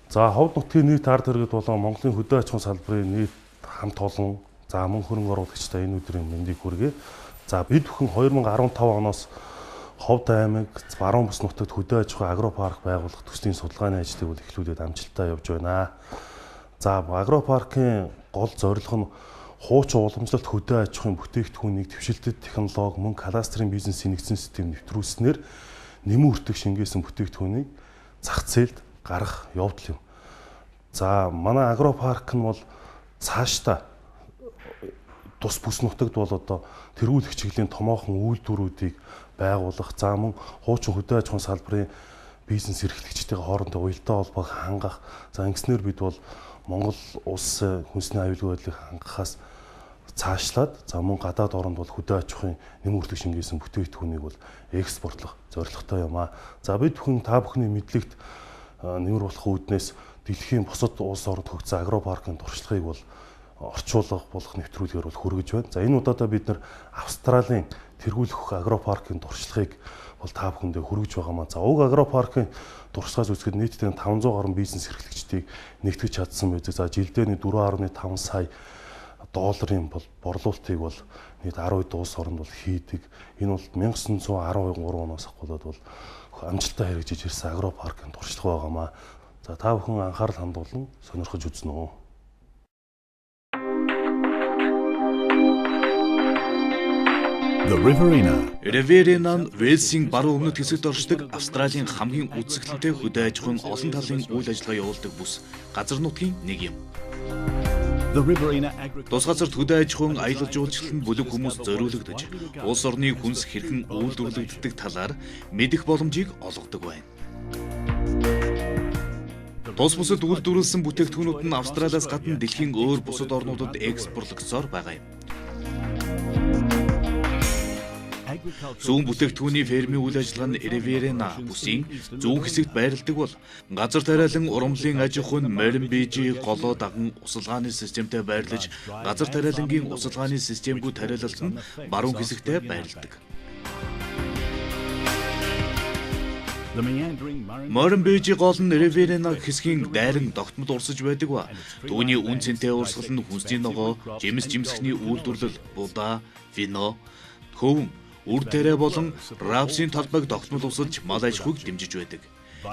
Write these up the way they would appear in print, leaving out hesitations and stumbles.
За ховд нутгийн нийт ард иргэд болон Монголын хөдөө аж ахуйн салбарын нийт хамт олон за мөн хөрөнгө оруулагчтай энэ өдрийн мэндийг хүргэе. За бид бүхэн 2015 оноос Ховд аймаг Баруун бус нутагт хөдөө аж ахуй агропарк байгуулах төслийн судалгааны ажлыг бол эхлүүлээд амжилттай явж байна. За агропаркын гол зорилго нь хуучин уламжлалт хөдөө аж ахуйн бүтээгдэхүүнийг дэвшилтэт технологи мөн кадастрын бизнесийн нэгдсэн систем нэвтрүүлснээр нэмэн хүртэх шингээсэн бүтээгдэхүүнийг зах зээлд гаргах явдал юм. За манай агропарк нь бол цаашдаа тус бүс нутагт бол одоо тэргүүлэх чиглэлийн томоохон үйлдвэрүүдийг байгуулах, за мөн хуучин хөдөө аж ахуйн салбарын бизнес эрхлэгчдийн хоорондоо уялдаа холбоог хангах. За ингэснээр бид бол Монгол улс хүнсний аюулгүй байдлыг хангахаас цаашлаад за мөн гадаад оронд бол хөдөө аж ахуйн нэмэн хүртэх шингээсэн бүтээгдэхүүнийг бол экспортлох зорилготой юм аа. За бид бүхэн та бүхний мэдлэгт нэмэр болох үүднээс дэлхийн бусад улс орнд хөгжсөн агропаркын туршлагыг бол орчуулах болох нэвтрүүлгээр бол хүргэж байна. За энэ удаадаа бид нар Австралийн тэргүүлэх агропаркын туршлагыг бол та бүхэндээ хүргэж байгаамаа. За уг агропаркын туршлагаас үзэхэд нийтдээ 500 гаруй бизнес эрхлэгчдийг нэгтгэж чадсан байдаг. За жилдээ 4.5 сая долларын бол борлуулалтыг бол нийт 10 улс оронд бол хийдэг. Энэ бол 1913 оноос ахуулаад бол амжилттай хэрэгжиж ирсэн агропаркын туршлага байгаамаа. За та бүхэн анхаарал хандуулан сонирхож үзнэ үү. The Riverina. Riverina нь Вэлсийн баруун өмнөд хэсэгт оршдог Австралийн хамгийн үзэсгэлэнтэй хөдөө аж ахуйн олон талын үйл ажиллагаа явуулдаг бүс газар нутгийн нэг юм. The Riverina Тус газарт хөдөө аж ахуйн аялал жуулчлалд бүлэг хүмүүс зориулагдаж, улс орны хүнс хэрхэн үйлдвэрлэгддэг талаар мэдэх боломжийг олгодог байна. Тус бүсэд үйлдвэрлэсэн бүтээгдэхүүнүүд нь Австралиас гадна дэлхийн өөр бусад орнуудад экспортлогдсоор байгаа юм. Зүүн бүтээгдэхүүний фермийн үйл ажиллагаа нь Riverina бүсийн зүүн хэсэгт байрладаг бол газар тариалан урамлын аж ахуйн Моримбижи голоо даган усалгааны системтэй байрлаж газар тариалангийн усалгааны системгүй тариалалт нь баруун хэсэгтээ байрладаг. Моримбижи гол нь Riverina хэсгийн дайран тогтмол урсаж байдаг ба түүний үн цэнтэй урсгал нь хүнсний ногоо, жимс жимсгний үйлдвэрлэл, будаа, вино, хөвөн үр тариа болон рапсын талбайг тогтмол усалж мал аж ахуйг дэмжиж байдаг.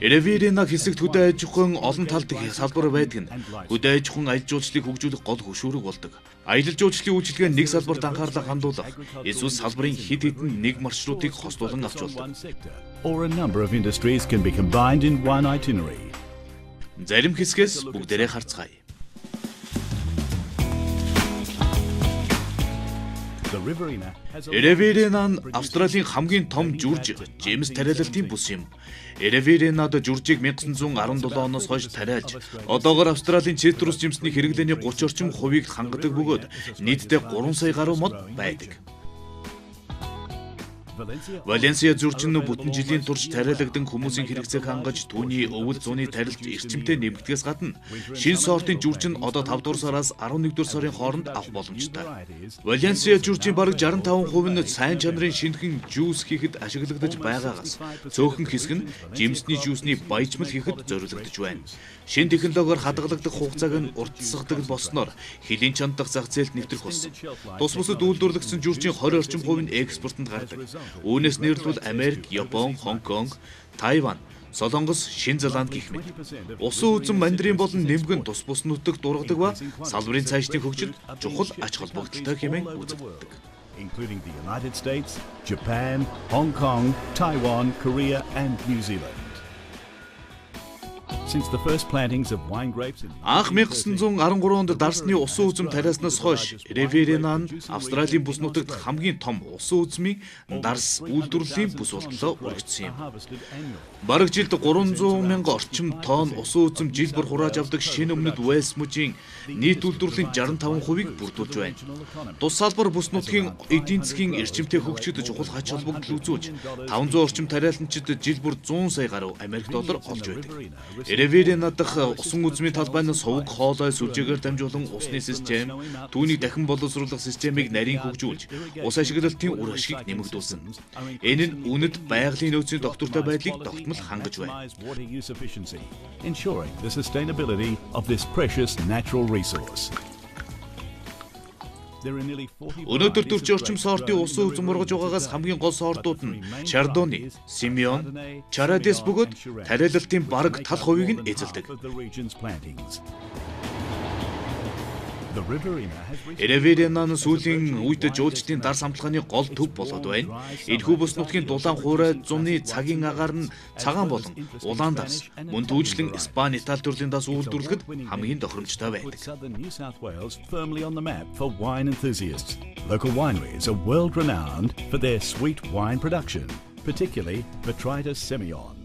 Riverina хэсэгт хөдөө аж ахуйн олон талт салбар байдаг нь хөдөө аж ахуйн аялал жуулчлалыг хөгжүүлэх гол хөшүүрэг болдог. Аялал жуулчлалын үйлчилгээ нэг салбарт анхаарлаа хандуулах, эсвэл салбарын хэд хэдэн нэг маршрутыг хослуулан авч болдог. or a number of industries can be combined in one itinerary. Зарим хэсгээс бүгдээрээ харцгаая. The Riverina has a Riverina нь Австралийн хамгийн том жүрж жимс тариалалтын бүс юм. Riverina-д жүржийг 1917 оноос хойш тариалж, одоогоор Австралийн цитрус жимсний хэрэглээний 30 орчим хувийг хангадаг бөгөөд нийтдээ 3 сая гаруй мод байдаг. Валенсиа зүрчин бүтэн жилийн турш тариалагдсан хүмүүсийн хэрэгцээг хангаж түүний өвөл зууны тарилж эрчимтэй нэмэгдгээс гадна шинэ сортын зүрчин одоо 5 дугаар сараас 11 дугаар сарын хооронд авах боломжтой. Валенсиа зүрчийн бараг 65% нь сайн чанарын шинэхэн жуус хийхэд ашиглагдаж байгаагаас цөөхөн хэсэг нь жимсний жуусны баяжмал хийхэд зориулагдаж байна. Шинэ технологиор хадгалагдах хугацааг нь уртасгадаг болсноор хэлийн чандах зах зээлд нэвтрэх болсон. Тус бүсэд үйлдвэрлэгдсэн зүрчийн 20 орчим хувь нь экспортод гардаг. Үүнээс нэрлвэл Америк, Япон, Хонконг, Тайван, Солонгос, Шинэ Зеланд гэх мэт. Усан үзэн мандрин болон нэмгэн тус бус нутагт дургадаг ба салбарын цаашдын хөгжилд чухал ач холбогдолтой хэмээн үзэгддэг. including the United States, Japan, Hong Kong, Taiwan, Korea and New Zealand. Since the first plantings of wine grapes in Анх 1913 онд дарсны усан үзэм тариаснаас хойш Riverina нь Австралийн бүс нутагт хамгийн том усан үзмийн дарс үйлдвэрлэлийн бүс болтлоо өргөцсөн юм. Бараг жилд 300 мянга орчим тонн усан үзэм жил бүр хурааж авдаг шинэ өмнөд Уэльс мужийн нийт үйлдвэрлэлийн 65%-ийг бүрдүүлж байна. Тус салбар бүс нутгийн эдийн засгийн эрчимтэй хөгжихэд чухал хач холбогдол үзүүлж 500 орчим тариаланчид жил бүр 100 сая гаруй Америк доллар олж байдаг. Riverina дахь усан үзмийн талбайд сувг хоолой сүлжээгээр дамжуулан усны систем, түүнийг дахин боловсруулах системийг нарийн хөгжүүлж, ус ашиглалтын үр ашгийг нэмэгдүүлсэн. Энэ нь үнэт байгалийн нөөцийн доктортой байдлыг тогтмол хангаж байна. Ensuring the sustainability of this precious natural resource. Өнөөдөр 40 орчим сортын усан үзмөргөж байгаагаас хамгийн гол сортууд нь Chardonnay, Semillon, Charades бөгөөд тариалалтын бараг тал хувийг нь эзэлдэг. Riverina нь сүүлийн үед жуулчдын дар самтлагын гол төв болоод байна. Энэхүү бүс нутгийн дулаан хуурай зуны цагийн агаар нь цагаан болон улаан дас, мөн түүжлэн Испани, Итали төрлийн дас үйлдвэрлэхэд хамгийн тохиромжтой байдаг. Local wineries are world renowned for their sweet wine production, particularly Botrytis Semillon.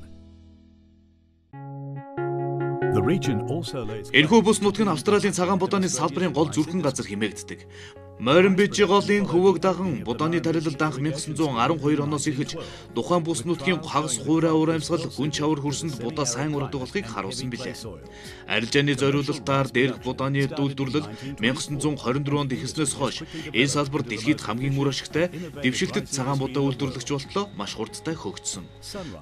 Энэхүү бүс нутаг нь Австралийн цагаан буданы салбарын гол зүрхэн газар хэмээгддэг. Морин Бижиголын хөвөг даган буданы тарилалд анх 1912 оноос эхэлж тухайн бүс нутгийн хагас хуурай урамсгал хүн чавар хөрсөнд будаа сайн ургадаг болохыг харуулсан билээ. Арилжааны зориулалтаар дээрх буданы үйлдвэрлэл 1924 онд эхэлснээс хойш энэ салбар дэлхийд хамгийн үр ашигтай дэвшилтэд цагаан будаа үйлдвэрлэгч болтлоо маш хурдтай хөгжсөн.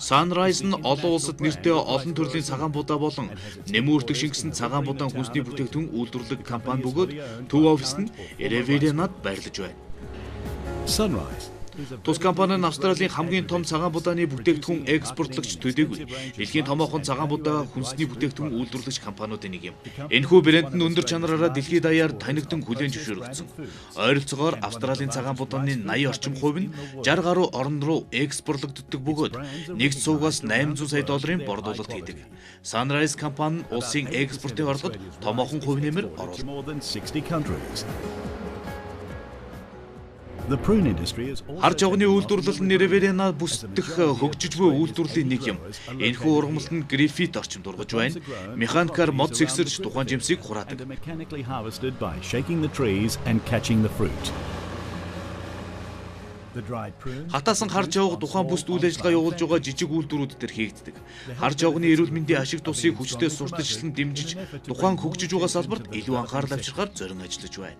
Sunrise нь олон улсад нэртэй олон төрлийн цагаан будаа болон нэмүүртэг шингэсэн цагаан будаан хүнсний бүтээгдэхүүн үйлдвэрлэх компани бөгөөд төв офис нь Riverina-д байрлаж байна. Тус компани нь Австралийн хамгийн том цагаан будааны бүтээгдэхүүн экспортлагч төдийгүй дэлхийн томоохон цагаан будаа хүнсний бүтээгдэхүүн үйлдвэрлэгч компаниудын нэг юм. Энэхүү брэнд нь өндөр чанараараа дэлхийд даяар танигдан хүлээн зөвшөөрөгдсөн. Ойролцоогоор Австралийн цагаан будааны 80 орчим хувь нь 60 гаруй орн руу экспортлогддог бөгөөд нэгд сувгаас $800 сая борлуулалт хийдэг. Sunrise компани нь улсын экспортын орлогод томоохон хувь нэмэр оруулдаг. Хар жавганы үйлдвэрлэл нь Riverina бүсдэх хөгжиж буй үйлдвэрлэлийн нэг юм. Энэхүү ургамалт нь графит орчимд ургаж байна. Механикаар мод сэгсэрж тухайн жимсийг хураадаг. Хатаасан хар жавга тухайн бүст үйл ажиллагаа явуулж байгаа жижиг үйлдвэрүүд төр хийгддэг. Хар жавганы эрүүл мэндийн ашиг тусыг хүчтэй сурталчлан дэмжиж тухайн хөгжиж байгаа салбарт илүү анхаарал авчирхаар зорин ажиллаж байна.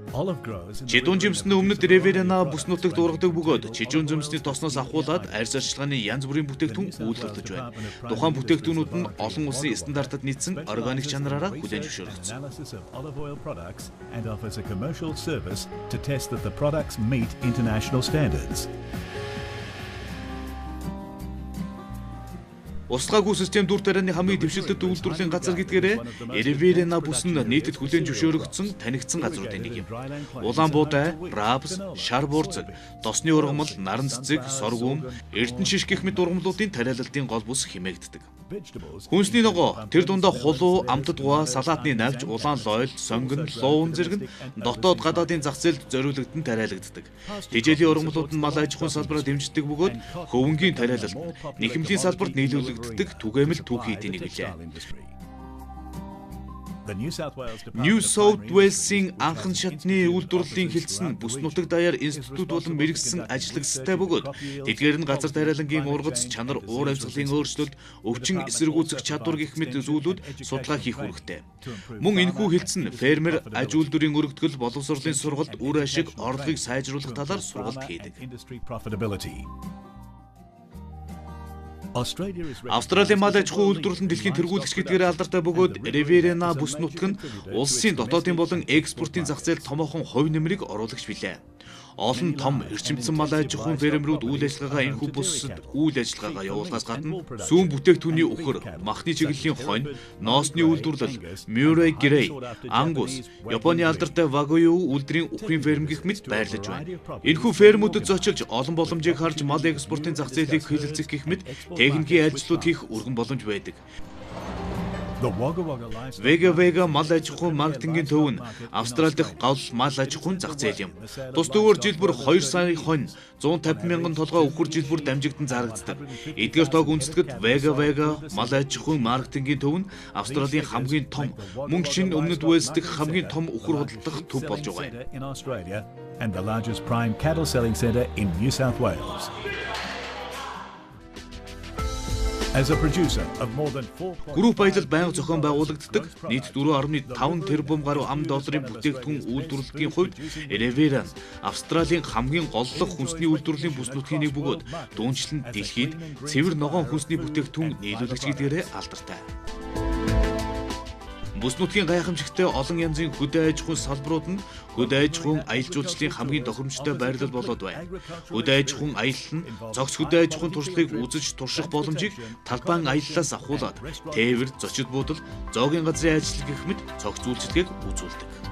Чижүүн жимсний өмнөд Riverina бүс нутагт ургадаг бөгөөд чижүүн жимсний тосноос ахуулаад арьс арчилгааны янз бүрийн бүтээгдэхүүн үйлдвэрлэж байна. Тухайн бүтээгдэхүүнүүд нь олон улсын стандартад нийцсэн органик чанараараа хүлээн зөвшөөрөгдсөн. Устгаагүй систем дүр тарианы хамгийн дэвшилтэт үйлдвэрлэлийн газар гэдгээрээ Riverina бүс нь нийтэд хүлээн зөвшөөрөгдсөн танигдсан газруудын нэг юм. Улаан буудай, рапс, шар буурцэг, досны ургамал, наран цэцэг, соргүүм, эрдэнэ шиш гэх мэт ургамлуудын тариалалтын гол бүс хэмээгддэг. Хүнсний ногоо, тэр дундаа хулуу, амтд гуа, салаатны навч, улаан лойл, сонгон, луун зэрэг нь дотоод гадаадын зах зээлд зориулагдсан тариалагддаг. Тэжээлийн ургамлууд нь мал аж ахуйн салбараа дэмждэг бөгөөд хөвөнгийн тариалалт, нэхэмлийн салбарт нийлүүлэгддэг түгээмэл түүхийн эдийн нэг билээ. New South Wales-ийн анхан шатны үйлдвэрлэлийн хэлтсэн бүс нутаг даяар институт болон мэргэжсэн ажиллагчтай бөгөөд тэдгээр нь газар тариалангийн ургац, чанар, уур амьсгалын өөрчлөлт, өвчин эсэргүүцэх чадвар гэх мэт зүйлүүд судалгаа хийх үүрэгтэй. Мөн энэхүү хэлтсэн фермер, аж үйлдвэрийн өргөдгөл, боловсролын сургалт, үр ашиг, орлогыг сайжруулах талаар сургалт хийдэг. Австралийн мал аж ахуйн үйлдвэрлэл нь дэлхийн тэргүүлэгч гэдгээр алдартай бөгөөд Riverina бүс нутаг нь улсын дотоодын болон экспортын зах зээлд томоохон хувь нэмрийг оруулагч билээ. Олон том эрчимцэн мал аж ахуйн фермерүүд үйл ажиллагаагаа энэхүү бүсэд үйл ажиллагаагаа явуулахаас гадна сүүн бүтээгдэхүүний үхэр, махны чиглэлийн хонь, ноосны үйлдвэрлэл, Murray Grey, Angus, Японы алдартай Wagyu үлдрийн үхрийн ферм гэх мэт байрлаж байна. Энэхүү фермүүдэд зочилж олон боломжийг харж мал экспортын зах зээлийг хэлэлцэх гэх мэт техникийн ажлууд хийх өргөн боломж байдаг. Vega мал аж ахуйн маркетингийн төв нь Австрали дахь гол мал аж ахуйн зах зээл юм. Тус төвөөр жил бүр 2 сая хонь, 150 мянган толгой үхэр жил бүр дамжигдан зарагддаг. Эдгээр тоог үндэсгэд Vega мал аж ахуйн маркетингийн төв нь Австралийн хамгийн том, мөн шинэ өмнөд Уэльс дахь хамгийн том үхэр худалдах төв болж байгаа юм. And the largest prime cattle selling centre in New South Wales. As a producer of more than 4. Групп баялал байнга зохион байгуулагддаг нийт 4.5 тэрбум гаруй ам долларын бүтээгдэхүүн үйлдвэрлэлийн хувьд Elevera нь Австралийн хамгийн голлох хүнсний үйлдвэрлэлийн бүс нутгийн нэг бөгөөд дүүнчлэн дэлхийд цэвэр ногоон хүнсний бүтээгдэхүүн нийлүүлэгч гэдгээрээ алдартай. Бүс нутгийн гайхамшигтай олон янзын хөдөө аж ахуйн салбарууд нь хөдөө аж ахуйн аялал жуулчлалын хамгийн тохиромжтой байрлал болоод байна. Хөдөө аж ахуйн аялал нь цогц хөдөө аж ахуйн туршлагыг үзэж турших боломжийг талбайн аяллаас авахуулаад тээвэр, зочид буудал, зоогийн газрын ажил гэх мэт цогц үйлчилгээг үзүүлдэг.